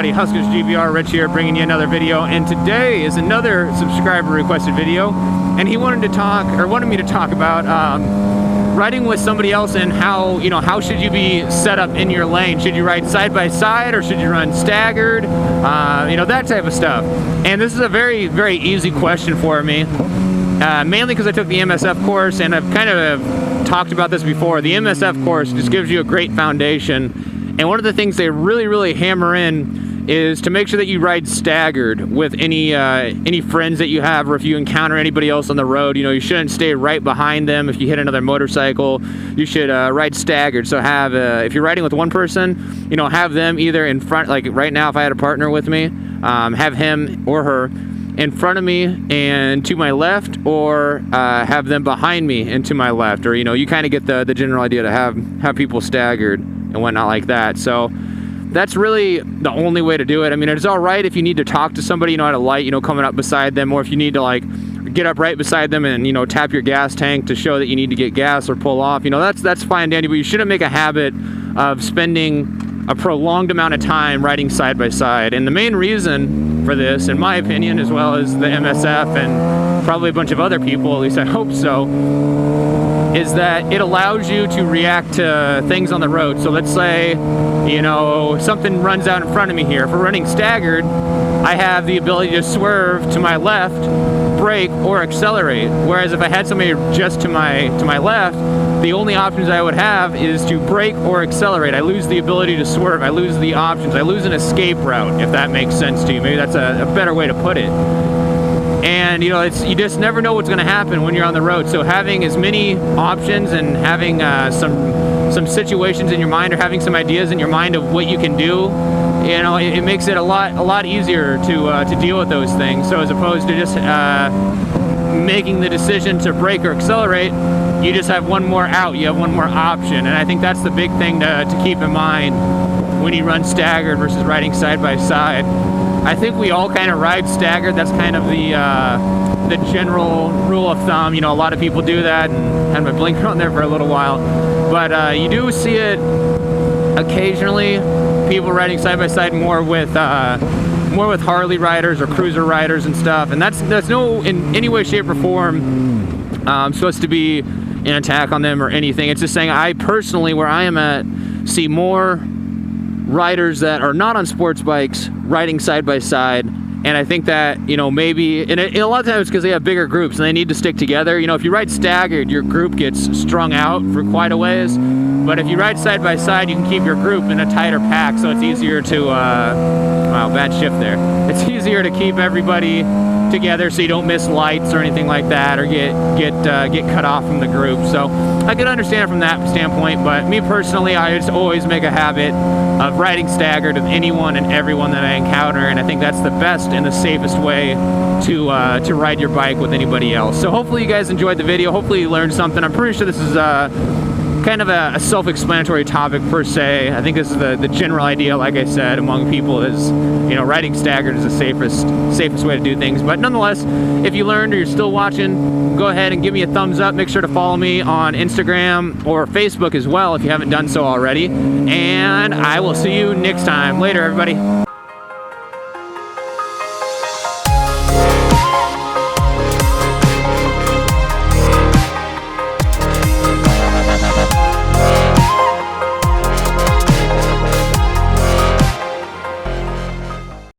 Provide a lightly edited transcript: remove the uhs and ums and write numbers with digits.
everybody, Huskers GBR Rich here, bringing you another video, and today is another subscriber requested video, and he wanted me to talk about riding with somebody else and how should you be set up in your lane. Should you ride side by side or should you run staggered? That type of stuff. And this is a very, very easy question for me, mainly because I took the MSF course, and I've kind of talked about this before. The MSF course just gives you a great foundation. And one of the things they really, really hammer in is to make sure that you ride staggered with any friends that you have, or if you encounter anybody else on the road. You shouldn't stay right behind them. If you hit another motorcycle, you should ride staggered. So if you're riding with one person, have them either in front, like right now if I had a partner with me, have him or her in front of me and to my left, or have them behind me and to my left, or you kind of get the general idea to have people staggered and whatnot like that. So that's really the only way to do it. I mean, it's all right if you need to talk to somebody, at a light, coming up beside them, or if you need to get up right beside them and tap your gas tank to show that you need to get gas or pull off. That's fine, dandy, but you shouldn't make a habit of spending a prolonged amount of time riding side by side. And the main reason for this, in my opinion, as well as the MSF and probably a bunch of other people, at least I hope so, is that it allows you to react to things on the road. So let's say, something runs out in front of me here. If we're running staggered, I have the ability to swerve to my left, brake, or accelerate. Whereas if I had somebody just to my left, the only options I would have is to brake or accelerate. I lose the ability to swerve. I lose the options. I lose an escape route, if that makes sense to you. Maybe that's a better way to put it. And you just never know what's going to happen when you're on the road. So having as many options and having some situations in your mind, or having some ideas in your mind of what you can do, it makes it a lot easier to deal with those things. So as opposed to just making the decision to brake or accelerate, you just have one more out. You have one more option, and I think that's the big thing to keep in mind when you run staggered versus riding side by side. I think we all kind of ride staggered. That's kind of the general rule of thumb. A lot of people do that, and had my blinker on there for a little while. But you do see it occasionally, people riding side by side more with Harley riders or cruiser riders and stuff. And that's no in any way, shape, or form supposed to be an attack on them or anything. It's just saying I personally, where I am at, see more riders that are not on sports bikes riding side by side. And I think that maybe, and a lot of times because they have bigger groups and they need to stick together. If you ride staggered, your group gets strung out for quite a ways, but if you ride side by side, you can keep your group in a tighter pack, so it's easier to wow, bad shift there. It's easier to keep everybody together so you don't miss lights or anything like that, or get cut off from the group. So I can understand it from that standpoint, but me personally, I just always make a habit of riding staggered with anyone and everyone that I encounter, and I think that's the best and the safest way to ride your bike with anybody else. So hopefully you guys enjoyed the video. Hopefully you learned something. I'm pretty sure this is kind of a self-explanatory topic per se. I think this is the general idea, like I said, among people is, riding staggered is the safest way to do things. But nonetheless, if you learned or you're still watching, go ahead and give me a thumbs up. Make sure to follow me on Instagram or Facebook as well if you haven't done so already. And I will see you next time. Later, everybody.